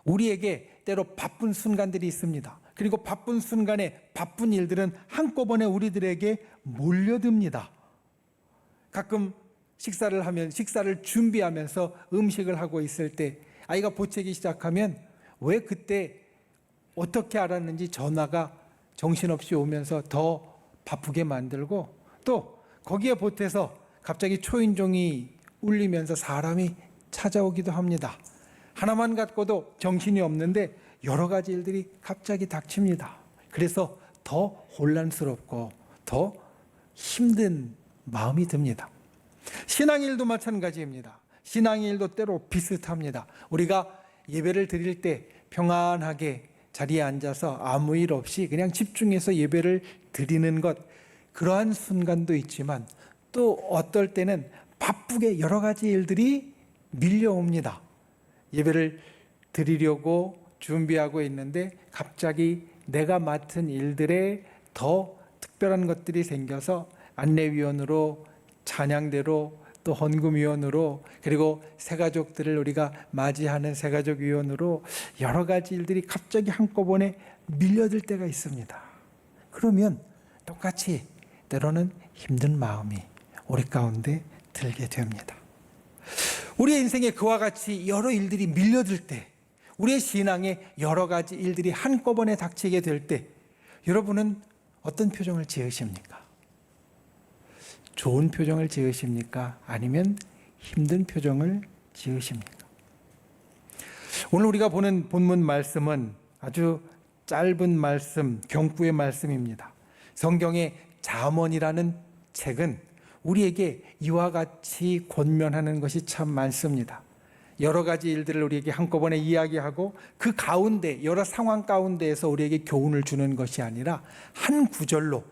우리에게 때로 바쁜 순간들이 있습니다. 그리고 바쁜 순간에 바쁜 일들은 한꺼번에 우리들에게 몰려듭니다. 가끔 식사를 준비하면서 음식을 하고 있을 때 아이가 보채기 시작하면 왜 그때 어떻게 알았는지 전화가 정신없이 오면서 더 바쁘게 만들고, 또 거기에 보태서 갑자기 초인종이 울리면서 사람이 찾아오기도 합니다. 하나만 갖고도 정신이 없는데 여러 가지 일들이 갑자기 닥칩니다. 그래서 더 혼란스럽고 더 힘든 마음이 듭니다. 신앙일도 마찬가지입니다. 신앙일도 때로 비슷합니다. 우리가 예배를 드릴 때 평안하게 자리에 앉아서 아무 일 없이 그냥 집중해서 예배를 드리는 것, 그러한 순간도 있지만 또 어떨 때는 바쁘게 여러 가지 일들이 밀려옵니다. 예배를 드리려고 준비하고 있는데 갑자기 내가 맡은 일들에 더 특별한 것들이 생겨서 안내위원으로, 찬양대로, 또 헌금위원으로, 그리고 새가족들을 우리가 맞이하는 새가족위원으로 여러 가지 일들이 갑자기 한꺼번에 밀려들 때가 있습니다. 그러면 똑같이 때로는 힘든 마음이 우리 가운데 들게 됩니다. 우리의 인생에 그와 같이 여러 일들이 밀려들 때, 우리의 신앙에 여러 가지 일들이 한꺼번에 닥치게 될 때 여러분은 어떤 표정을 지으십니까? 좋은 표정을 지으십니까? 아니면 힘든 표정을 지으십니까? 오늘 우리가 보는 본문 말씀은 아주 짧은 말씀, 경구의 말씀입니다. 성경의 잠언이라는 책은 우리에게 이와 같이 권면하는 것이 참 많습니다. 여러 가지 일들을 우리에게 한꺼번에 이야기하고 그 가운데, 여러 상황 가운데에서 우리에게 교훈을 주는 것이 아니라 한 구절로,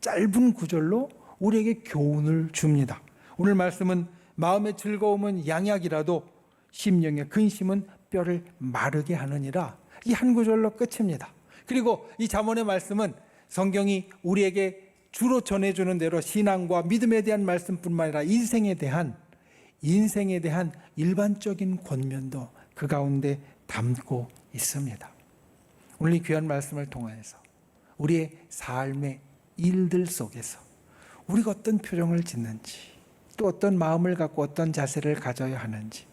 짧은 구절로 우리에게 교훈을 줍니다. 오늘 말씀은 마음의 즐거움은 양약이라도 심령의 근심은 뼈를 마르게 하느니라, 이 한 구절로 끝입니다. 그리고 이 잠언의 말씀은 성경이 우리에게 주로 전해주는 대로 신앙과 믿음에 대한 말씀뿐만 아니라 인생에 대한 일반적인 권면도 그 가운데 담고 있습니다. 오늘 이 귀한 말씀을 통해서 우리의 삶의 일들 속에서 우리가 어떤 표정을 짓는지, 또 어떤 마음을 갖고 어떤 자세를 가져야 하는지,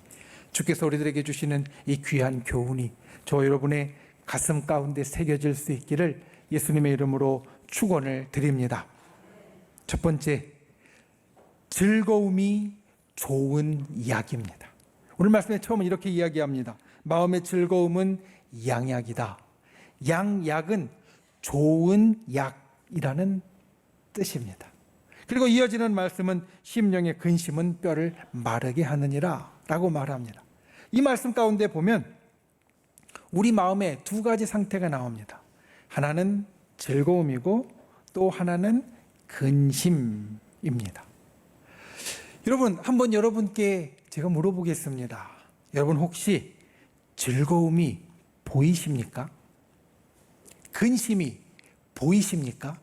주께서 우리들에게 주시는 이 귀한 교훈이 저 여러분의 가슴 가운데 새겨질 수 있기를 예수님의 이름으로 축원을 드립니다. 첫 번째, 즐거움이 좋은 약입니다. 오늘 말씀의 처음은 이렇게 이야기합니다. 마음의 즐거움은 양약이다. 양약은 좋은 약이라는 뜻입니다. 그리고 이어지는 말씀은 심령의 근심은 뼈를 마르게 하느니라 라고 말합니다. 이 말씀 가운데 보면 우리 마음에 두 가지 상태가 나옵니다. 하나는 즐거움이고 또 하나는 근심입니다. 여러분, 한번 여러분께 제가 물어보겠습니다. 여러분 혹시 즐거움이 보이십니까? 근심이 보이십니까?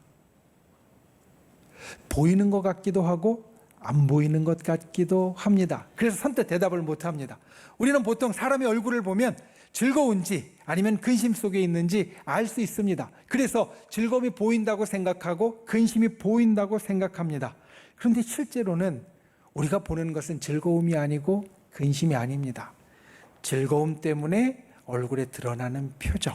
보이는 것 같기도 하고 안 보이는 것 같기도 합니다. 그래서 선뜻 대답을 못 합니다. 우리는 보통 사람의 얼굴을 보면 즐거운지 아니면 근심 속에 있는지 알 수 있습니다. 그래서 즐거움이 보인다고 생각하고 근심이 보인다고 생각합니다. 그런데 실제로는 우리가 보는 것은 즐거움이 아니고 근심이 아닙니다. 즐거움 때문에 얼굴에 드러나는 표정,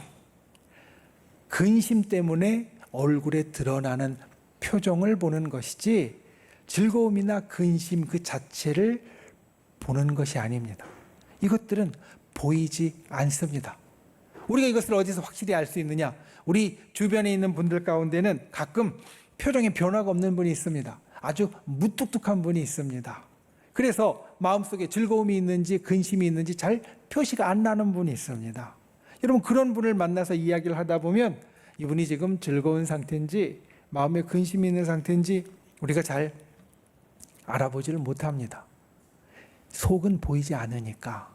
근심 때문에 얼굴에 드러나는 표정을 보는 것이지 즐거움이나 근심 그 자체를 보는 것이 아닙니다. 이것들은 보이지 않습니다. 우리가 이것을 어디서 확실히 알 수 있느냐? 우리 주변에 있는 분들 가운데는 가끔 표정에 변화가 없는 분이 있습니다. 아주 무뚝뚝한 분이 있습니다. 그래서 마음속에 즐거움이 있는지 근심이 있는지 잘 표시가 안 나는 분이 있습니다. 여러분, 그런 분을 만나서 이야기를 하다 보면 이분이 지금 즐거운 상태인지 마음에 근심이 있는 상태인지 우리가 잘 알아보지를 못합니다. 속은 보이지 않으니까,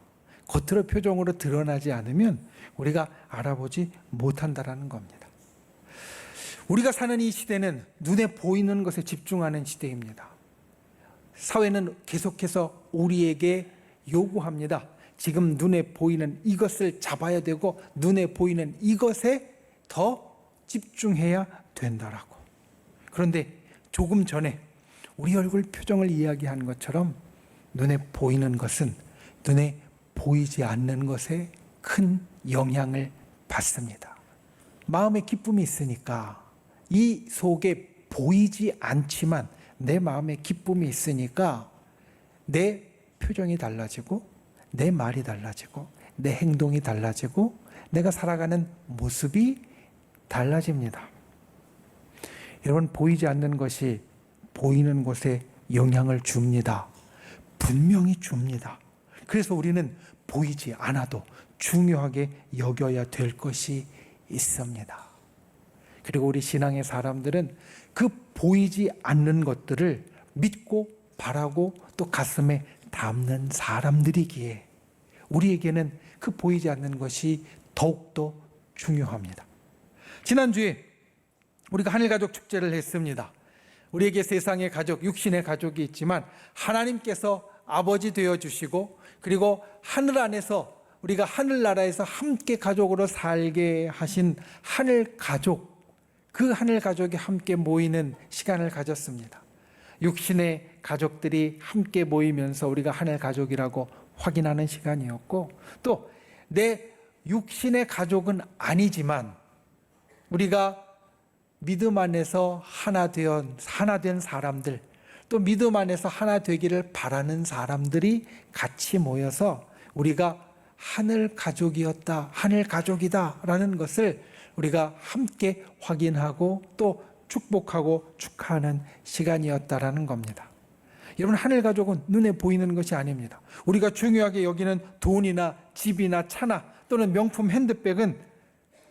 겉으로 표정으로 드러나지 않으면 우리가 알아보지 못한다라는 겁니다. 우리가 사는 이 시대는 눈에 보이는 것에 집중하는 시대입니다. 사회는 계속해서 우리에게 요구합니다. 지금 눈에 보이는 이것을 잡아야 되고 눈에 보이는 이것에 더 집중해야 된다라고. 그런데 조금 전에 우리 얼굴 표정을 이야기한 것처럼 눈에 보이는 것은 눈에 보이지 않는 것에 큰 영향을 받습니다. 마음에 기쁨이 있으니까 이 속에 보이지 않지만 내 마음에 기쁨이 있으니까 내 표정이 달라지고 내 말이 달라지고 내 행동이 달라지고 내가 살아가는 모습이 달라집니다. 여러분, 보이지 않는 것이 보이는 곳에 영향을 줍니다. 분명히 줍니다. 그래서 우리는 보이지 않아도 중요하게 여겨야 될 것이 있습니다. 그리고 우리 신앙의 사람들은 그 보이지 않는 것들을 믿고 바라고 또 가슴에 담는 사람들이기에 우리에게는 그 보이지 않는 것이 더욱더 중요합니다. 지난주에 우리가 하늘가족 축제를 했습니다. 우리에게 세상의 가족, 육신의 가족이 있지만 하나님께서 아버지 되어주시고 그리고 하늘 안에서 우리가 하늘나라에서 함께 가족으로 살게 하신 하늘가족, 그 하늘가족이 함께 모이는 시간을 가졌습니다. 육신의 가족들이 함께 모이면서 우리가 하늘가족이라고 확인하는 시간이었고, 또 내 육신의 가족은 아니지만 우리가 믿음 안에서 하나 된 사람들, 또 믿음 안에서 하나 되기를 바라는 사람들이 같이 모여서 우리가 하늘 가족이었다, 하늘 가족이다라는 것을 우리가 함께 확인하고 또 축복하고 축하하는 시간이었다라는 겁니다. 여러분, 하늘 가족은 눈에 보이는 것이 아닙니다. 우리가 중요하게 여기는 돈이나 집이나 차나 또는 명품 핸드백은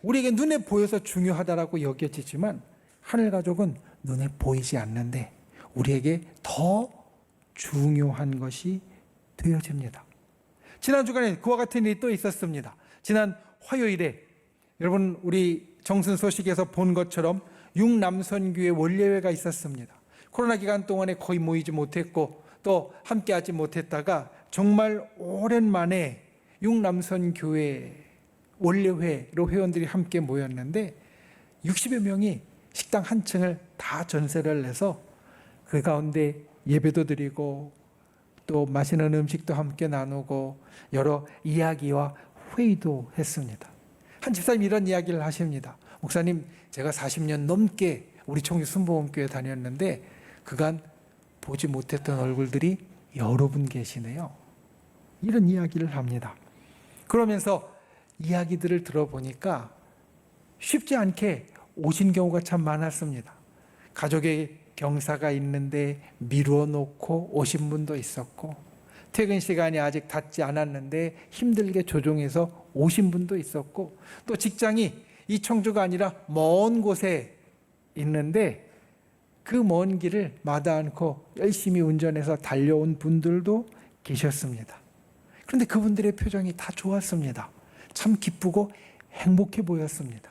우리에게 눈에 보여서 중요하다라고 여겨지지만 하늘 가족은 눈에 보이지 않는데 우리에게 더 중요한 것이 되어집니다. 지난 주간에 그와 같은 일이 또 있었습니다. 지난 화요일에 여러분, 우리 정순 소식에서 본 것처럼 육남선교회 원례회가 있었습니다. 코로나 기간 동안에 거의 모이지 못했고 또 함께하지 못했다가 정말 오랜만에 육남선교회 원례회로 회원들이 함께 모였는데 60여 명이 식당 한 층을 다 전세를 내서 그 가운데 예배도 드리고 또 맛있는 음식도 함께 나누고 여러 이야기와 회의도 했습니다. 한 집사님이 이런 이야기를 하십니다. 목사님, 제가 40년 넘게 우리 청주 순복음교회 다녔는데 그간 보지 못했던 얼굴들이 여러 분 계시네요. 이런 이야기를 합니다. 그러면서 이야기들을 들어보니까 쉽지 않게 오신 경우가 참 많았습니다. 가족의 경사가 있는데 미루어 놓고 오신 분도 있었고, 퇴근 시간이 아직 닿지 않았는데 힘들게 조종해서 오신 분도 있었고, 또 직장이 이 청주가 아니라 먼 곳에 있는데 그 먼 길을 마다 않고 열심히 운전해서 달려온 분들도 계셨습니다. 그런데 그분들의 표정이 다 좋았습니다. 참 기쁘고 행복해 보였습니다.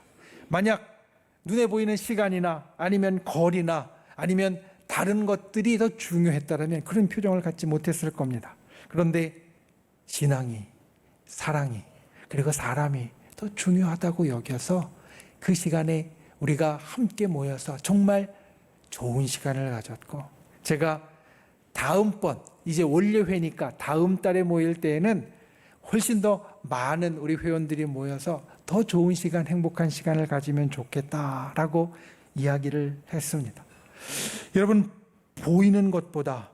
만약 눈에 보이는 시간이나 아니면 거리나 아니면 다른 것들이 더 중요했다면 그런 표정을 갖지 못했을 겁니다. 그런데 신앙이, 사랑이, 그리고 사람이 더 중요하다고 여겨서 그 시간에 우리가 함께 모여서 정말 좋은 시간을 가졌고, 제가 다음번 이제 원례회니까 다음 달에 모일 때에는 훨씬 더 많은 우리 회원들이 모여서 더 좋은 시간, 행복한 시간을 가지면 좋겠다라고 이야기를 했습니다. 여러분, 보이는 것보다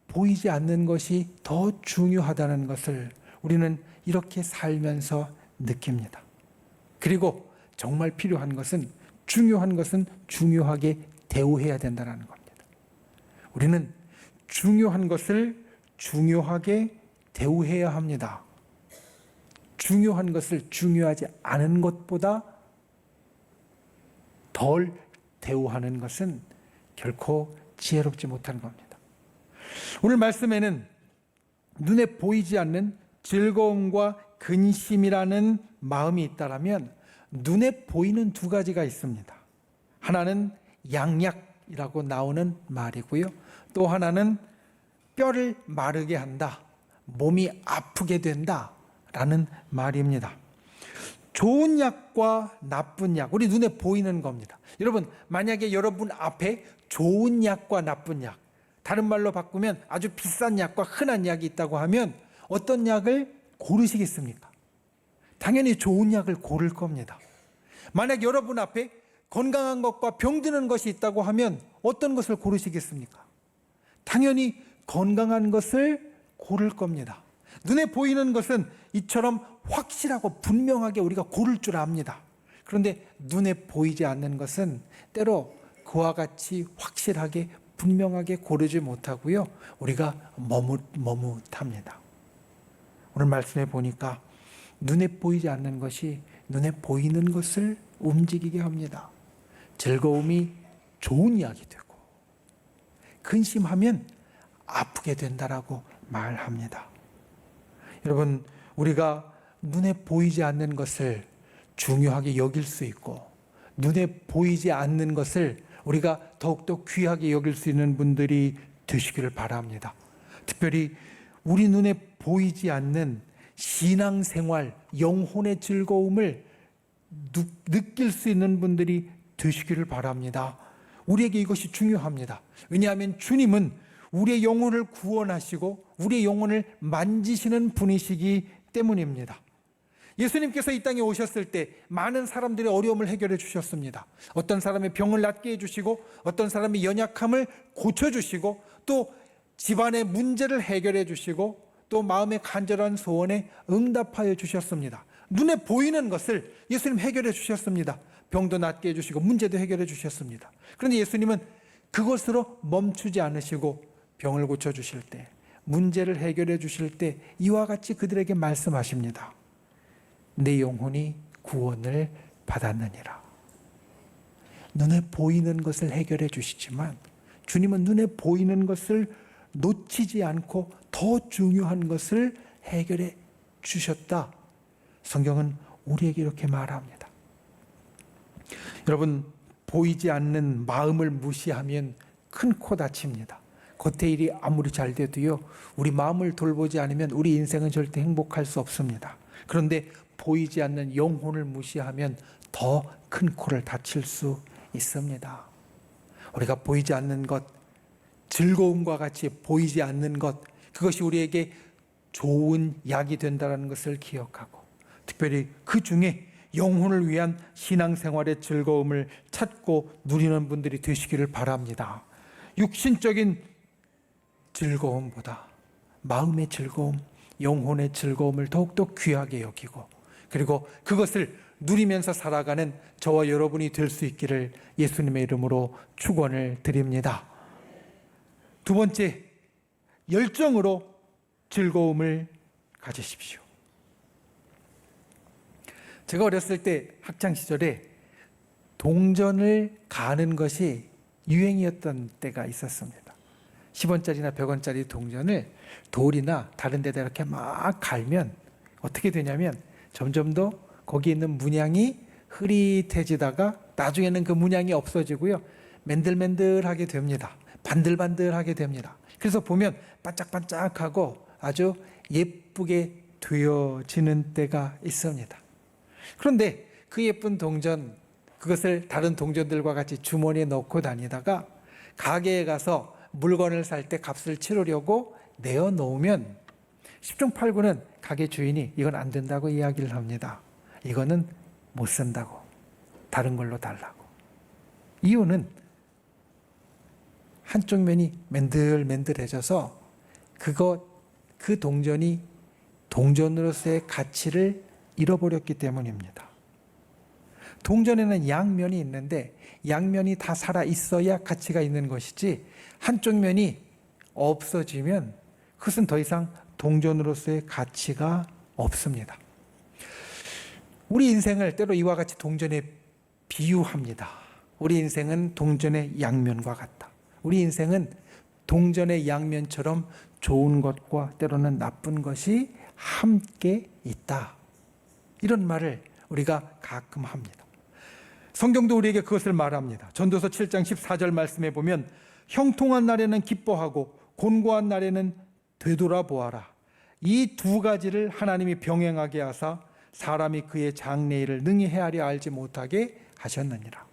보이지 않는 것이 더 중요하다는 것을 우리는 이렇게 살면서 느낍니다. 그리고 정말 필요한 것은, 중요한 것은 중요하게 대우해야 된다는 겁니다. 우리는 중요한 것을 중요하게 대우해야 합니다. 중요한 것을 중요하지 않은 것보다 덜 대우하는 것은 결코 지혜롭지 못한 겁니다. 오늘 말씀에는 눈에 보이지 않는 즐거움과 근심이라는 마음이 있다라면 눈에 보이는 두 가지가 있습니다. 하나는 양약이라고 나오는 말이고요. 또 하나는 뼈를 마르게 한다, 몸이 아프게 된다라는 말입니다. 좋은 약과 나쁜 약, 우리 눈에 보이는 겁니다. 여러분, 만약에 여러분 앞에 좋은 약과 나쁜 약, 다른 말로 바꾸면 아주 비싼 약과 흔한 약이 있다고 하면 어떤 약을 고르시겠습니까? 당연히 좋은 약을 고를 겁니다. 만약 여러분 앞에 건강한 것과 병드는 것이 있다고 하면 어떤 것을 고르시겠습니까? 당연히 건강한 것을 고를 겁니다. 눈에 보이는 것은 이처럼 확실하고 분명하게 우리가 고를 줄 압니다. 그런데 눈에 보이지 않는 것은 때로 그와 같이 확실하게 분명하게 고르지 못하고요, 우리가 머뭇합니다. 오늘 말씀해 보니까 눈에 보이지 않는 것이 눈에 보이는 것을 움직이게 합니다. 즐거움이 좋은 약이 되고 근심하면 아프게 된다라고 말합니다. 여러분, 우리가 눈에 보이지 않는 것을 중요하게 여길 수 있고 눈에 보이지 않는 것을 우리가 더욱더 귀하게 여길 수 있는 분들이 되시기를 바랍니다. 특별히 우리 눈에 보이지 않는 신앙생활, 영혼의 즐거움을 느낄 수 있는 분들이 되시기를 바랍니다. 우리에게 이것이 중요합니다. 왜냐하면 주님은 우리의 영혼을 구원하시고 우리의 영혼을 만지시는 분이시기 때문입니다. 예수님께서 이 땅에 오셨을 때 많은 사람들의 어려움을 해결해 주셨습니다. 어떤 사람의 병을 낫게 해주시고 어떤 사람의 연약함을 고쳐주시고 또 집안의 문제를 해결해 주시고 또 마음의 간절한 소원에 응답하여 주셨습니다. 눈에 보이는 것을 예수님 해결해 주셨습니다. 병도 낫게 해주시고 문제도 해결해 주셨습니다. 그런데 예수님은 그것으로 멈추지 않으시고 병을 고쳐주실 때, 문제를 해결해 주실 때 이와 같이 그들에게 말씀하십니다. 내 영혼이 구원을 받았느니라. 눈에 보이는 것을 해결해 주시지만 주님은 눈에 보이는 것을 놓치지 않고 더 중요한 것을 해결해 주셨다. 성경은 우리에게 이렇게 말합니다. 여러분, 보이지 않는 마음을 무시하면 큰 코 다칩니다. 겉의 일이 아무리 잘 돼도요, 우리 마음을 돌보지 않으면 우리 인생은 절대 행복할 수 없습니다. 그런데 보이지 않는 영혼을 무시하면 더 큰 코를 다칠 수 있습니다. 우리가 보이지 않는 것, 즐거움과 같이 보이지 않는 것, 그것이 우리에게 좋은 약이 된다는 것을 기억하고 특별히 그 중에 영혼을 위한 신앙생활의 즐거움을 찾고 누리는 분들이 되시기를 바랍니다. 육신적인 즐거움보다 마음의 즐거움, 영혼의 즐거움을 더욱더 귀하게 여기고 그리고 그것을 누리면서 살아가는 저와 여러분이 될 수 있기를 예수님의 이름으로 축원을 드립니다. 두 번째, 열정으로 즐거움을 가지십시오. 제가 어렸을 때 학창 시절에 동전을 가는 것이 유행이었던 때가 있었습니다. 10원짜리나 100원짜리 동전을 돌이나 다른 데다 이렇게 막 갈면 어떻게 되냐면 점점 더 거기에 있는 문양이 흐릿해지다가 나중에는 그 문양이 없어지고요, 맨들맨들하게 됩니다. 반들반들하게 됩니다. 그래서 보면 반짝반짝하고 아주 예쁘게 되어지는 때가 있습니다. 그런데 그 예쁜 동전, 그것을 다른 동전들과 같이 주머니에 넣고 다니다가 가게에 가서 물건을 살 때 값을 치르려고 내어놓으면 10중 8구는 가게 주인이 이건 안 된다고 이야기를 합니다. 이거는 못 쓴다고, 다른 걸로 달라고. 이유는 한쪽 면이 맨들맨들해져서 그 동전이 동전으로서의 가치를 잃어버렸기 때문입니다. 동전에는 양면이 있는데 양면이 다 살아 있어야 가치가 있는 것이지 한쪽 면이 없어지면 그것은 더 이상 동전으로서의 가치가 없습니다. 우리 인생을 때로 이와 같이 동전에 비유합니다. 우리 인생은 동전의 양면과 같다. 우리 인생은 동전의 양면처럼 좋은 것과 때로는 나쁜 것이 함께 있다. 이런 말을 우리가 가끔 합니다. 성경도 우리에게 그것을 말합니다. 전도서 7장 14절 말씀에 보면 형통한 날에는 기뻐하고 곤고한 날에는 되돌아보아라. 이 두 가지를 하나님이 병행하게 하사 사람이 그의 장래일을 능히 헤아려 알지 못하게 하셨느니라.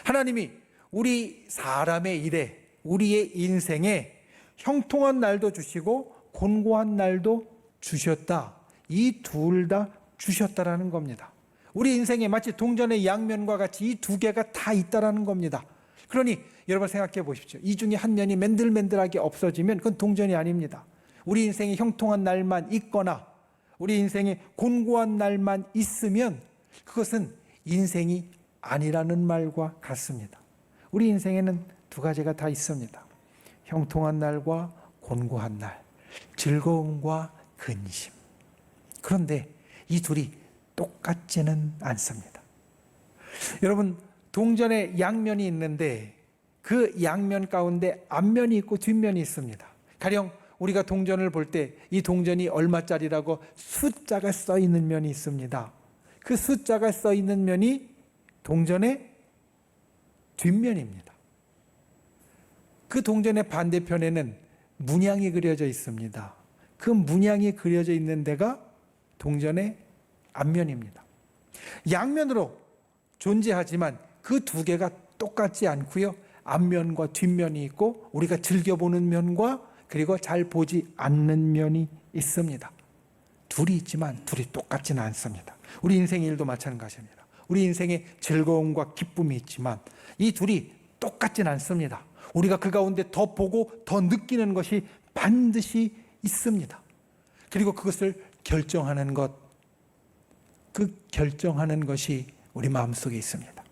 하나님이 우리 사람의 일에, 우리의 인생에 형통한 날도 주시고 곤고한 날도 주셨다. 이 둘 다 주셨다라는 겁니다. 우리 인생에 마치 동전의 양면과 같이 이 두 개가 다 있다라는 겁니다. 그러니 여러분 생각해 보십시오. 이 중에 한 면이 맨들맨들하게 없어지면 그건 동전이 아닙니다. 우리 인생에 형통한 날만 있거나 우리 인생에 곤고한 날만 있으면 그것은 인생이 아니라는 말과 같습니다. 우리 인생에는 두 가지가 다 있습니다. 형통한 날과 곤고한 날, 즐거움과 근심. 그런데 이 둘이 똑같지는 않습니다. 여러분, 동전에 양면이 있는데 그 양면 가운데 앞면이 있고 뒷면이 있습니다. 가령 우리가 동전을 볼 때 이 동전이 얼마짜리라고 숫자가 써 있는 면이 있습니다. 그 숫자가 써 있는 면이 동전의 뒷면입니다. 그 동전의 반대편에는 문양이 그려져 있습니다. 그 문양이 그려져 있는 데가 동전의 앞면입니다. 양면으로 존재하지만 그 두 개가 똑같지 않고요. 앞면과 뒷면이 있고 우리가 즐겨보는 면과 그리고 잘 보지 않는 면이 있습니다. 둘이 있지만 둘이 똑같지는 않습니다. 우리 인생의 일도 마찬가지입니다. 우리 인생에 즐거움과 기쁨이 있지만 이 둘이 똑같지는 않습니다. 우리가 그 가운데 더 보고 더 느끼는 것이 반드시 있습니다. 그리고 그것을 결정하는 것, 그 결정하는 것이 우리 마음속에 있습니다.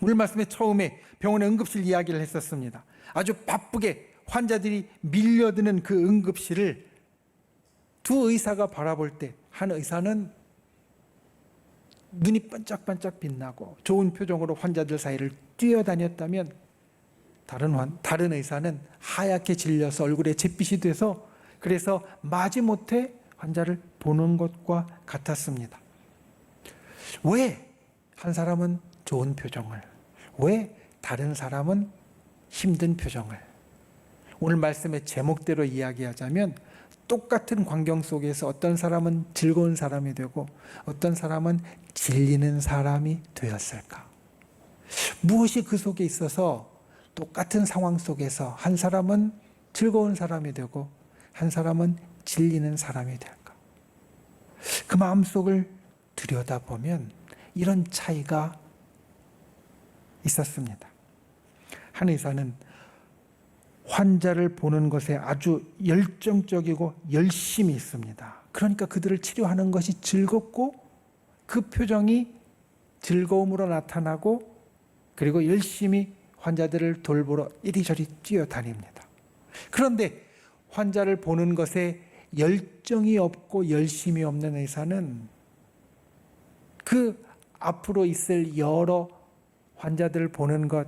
오늘 말씀의 처음에 병원의 응급실 이야기를 했었습니다. 아주 바쁘게 환자들이 밀려드는 그 응급실을 두 의사가 바라볼 때 한 의사는 눈이 반짝반짝 빛나고 좋은 표정으로 환자들 사이를 뛰어다녔다면 다른 의사는 하얗게 질려서 얼굴에 잿빛이 돼서 그래서 마지못해 환자를 보는 것과 같았습니다. 왜 한 사람은 좋은 표정을, 왜 다른 사람은 힘든 표정을? 오늘 말씀의 제목대로 이야기하자면 똑같은 광경 속에서 어떤 사람은 즐거운 사람이 되고 어떤 사람은 질리는 사람이 되었을까? 무엇이 그 속에 있어서 똑같은 상황 속에서 한 사람은 즐거운 사람이 되고 한 사람은 질리는 사람이 될까? 그 마음속을 들여다보면 이런 차이가 있었습니다. 한 의사는 환자를 보는 것에 아주 열정적이고 열심히 있습니다. 그러니까 그들을 치료하는 것이 즐겁고 그 표정이 즐거움으로 나타나고 그리고 열심히 환자들을 돌보러 이리저리 뛰어다닙니다. 그런데 환자를 보는 것에 열정이 없고 열심이 없는 의사는 그 앞으로 있을 여러 환자들을 보는 것,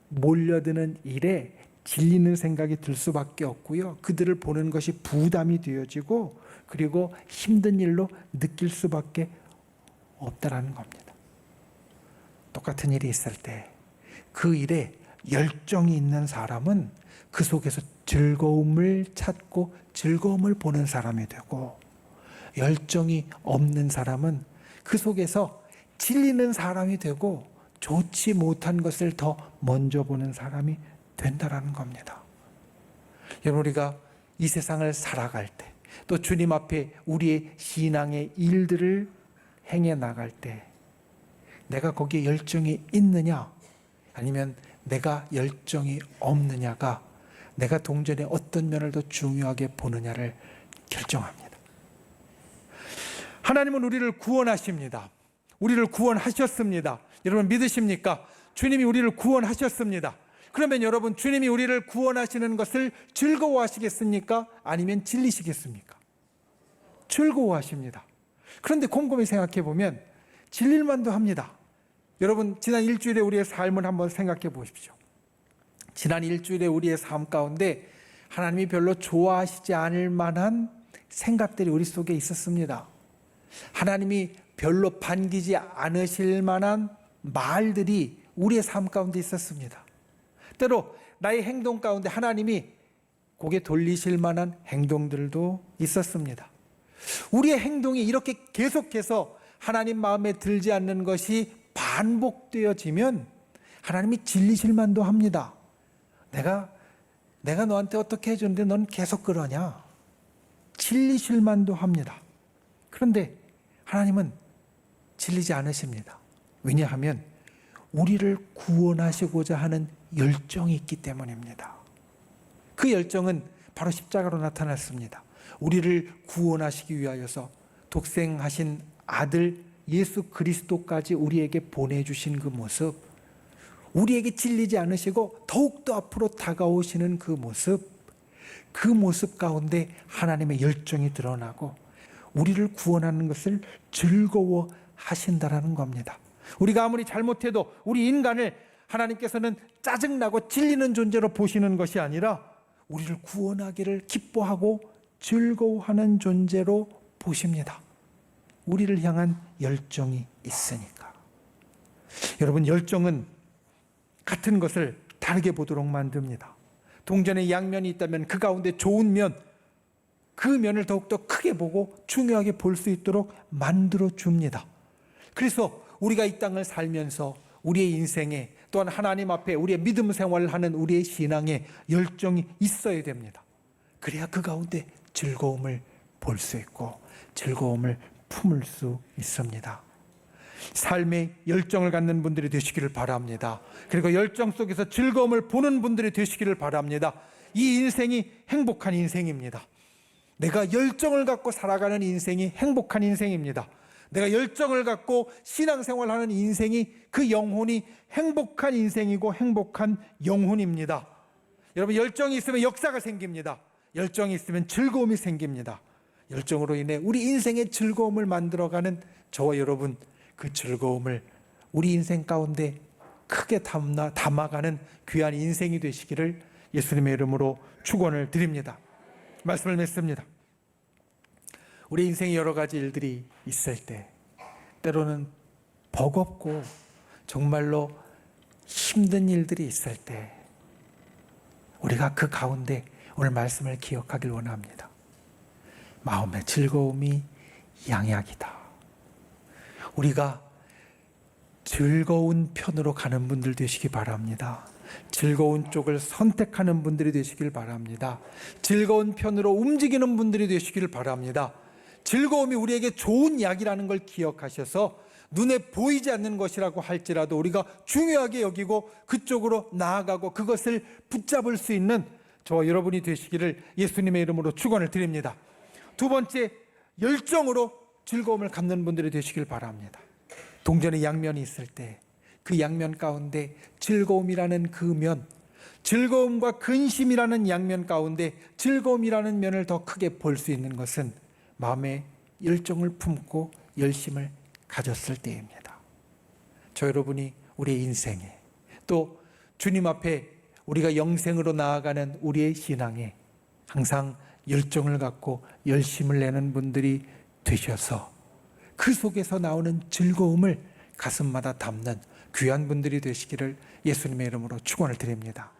몰려드는 일에 질리는 생각이 들 수밖에 없고요. 그들을 보는 것이 부담이 되어지고 그리고 힘든 일로 느낄 수밖에 없다라는 겁니다. 똑같은 일이 있을 때 그 일에 열정이 있는 사람은 그 속에서 즐거움을 찾고 즐거움을 보는 사람이 되고 열정이 없는 사람은 그 속에서 질리는 사람이 되고 좋지 못한 것을 더 먼저 보는 사람이 된다라는 겁니다. 여러분, 우리가 이 세상을 살아갈 때 또 주님 앞에 우리의 신앙의 일들을 행해 나갈 때 내가 거기에 열정이 있느냐 아니면 내가 열정이 없느냐가 내가 동전의 어떤 면을 더 중요하게 보느냐를 결정합니다. 하나님은 우리를 구원하십니다. 우리를 구원하셨습니다. 여러분 믿으십니까? 주님이 우리를 구원하셨습니다. 그러면 여러분 주님이 우리를 구원하시는 것을 즐거워하시겠습니까? 아니면 질리시겠습니까? 즐거워하십니다. 그런데 곰곰이 생각해 보면 질릴만도 합니다. 여러분 지난 일주일에 우리의 삶을 한번 생각해 보십시오. 지난 일주일에 우리의 삶 가운데 하나님이 별로 좋아하시지 않을 만한 생각들이 우리 속에 있었습니다. 하나님이 별로 반기지 않으실 만한 말들이 우리의 삶 가운데 있었습니다. 때로 나의 행동 가운데 하나님이 고개 돌리실 만한 행동들도 있었습니다. 우리의 행동이 이렇게 계속해서 하나님 마음에 들지 않는 것이 반복되어지면 하나님이 질리실 만도 합니다. 내가 너한테 어떻게 해줬는데 넌 계속 그러냐? 질리실 만도 합니다. 그런데 하나님은 질리지 않으십니다. 왜냐하면 우리를 구원하시고자 하는 열정이 있기 때문입니다. 그 열정은 바로 십자가로 나타났습니다. 우리를 구원하시기 위하여서 독생하신 아들 예수 그리스도까지 우리에게 보내주신 그 모습, 우리에게 질리지 않으시고 더욱더 앞으로 다가오시는 그 모습 가운데 하나님의 열정이 드러나고 우리를 구원하는 것을 즐거워하신다라는 겁니다. 우리가 아무리 잘못해도 우리 인간을 하나님께서는 짜증나고 질리는 존재로 보시는 것이 아니라 우리를 구원하기를 기뻐하고 즐거워하는 존재로 보십니다. 우리를 향한 열정이 있으니까. 여러분, 열정은 같은 것을 다르게 보도록 만듭니다. 동전에 양면이 있다면 그 가운데 좋은 면, 그 면을 더욱더 크게 보고 중요하게 볼 수 있도록 만들어 줍니다. 그래서 우리가 이 땅을 살면서 우리의 인생에 또한 하나님 앞에 우리의 믿음 생활을 하는 우리의 신앙에 열정이 있어야 됩니다. 그래야 그 가운데 즐거움을 볼 수 있고 즐거움을 품을 수 있습니다. 삶에 열정을 갖는 분들이 되시기를 바랍니다. 그리고 열정 속에서 즐거움을 보는 분들이 되시기를 바랍니다. 이 인생이 행복한 인생입니다. 내가 열정을 갖고 살아가는 인생이 행복한 인생입니다. 내가 열정을 갖고 신앙생활하는 인생이, 그 영혼이 행복한 인생이고 행복한 영혼입니다. 여러분, 열정이 있으면 역사가 생깁니다. 열정이 있으면 즐거움이 생깁니다. 열정으로 인해 우리 인생의 즐거움을 만들어가는 저와 여러분, 그 즐거움을 우리 인생 가운데 크게 담아가는 귀한 인생이 되시기를 예수님의 이름으로 축원을 드립니다. 말씀을 맺습니다. 우리 인생에 여러 가지 일들이 있을 때, 때로는 버겁고 정말로 힘든 일들이 있을 때, 우리가 그 가운데 오늘 말씀을 기억하길 원합니다. 마음의 즐거움이 양약이다. 우리가 즐거운 편으로 가는 분들 되시기 바랍니다. 즐거운 쪽을 선택하는 분들이 되시길 바랍니다. 즐거운 편으로 움직이는 분들이 되시길 바랍니다. 즐거움이 우리에게 좋은 약이라는 걸 기억하셔서 눈에 보이지 않는 것이라고 할지라도 우리가 중요하게 여기고 그쪽으로 나아가고 그것을 붙잡을 수 있는 저와 여러분이 되시기를 예수님의 이름으로 축원을 드립니다. 두 번째, 열정으로 즐거움을 갖는 분들이 되시길 바랍니다. 동전에 양면이 있을 때 그 양면 가운데 즐거움이라는 그 면, 즐거움과 근심이라는 양면 가운데 즐거움이라는 면을 더 크게 볼 수 있는 것은 마음에 열정을 품고 열심을 가졌을 때입니다. 저 여러분이 우리의 인생에, 또 주님 앞에 우리가 영생으로 나아가는 우리의 신앙에 항상 열정을 갖고 열심을 내는 분들이 되셔서 그 속에서 나오는 즐거움을 가슴마다 담는 귀한 분들이 되시기를 예수님의 이름으로 축원을 드립니다.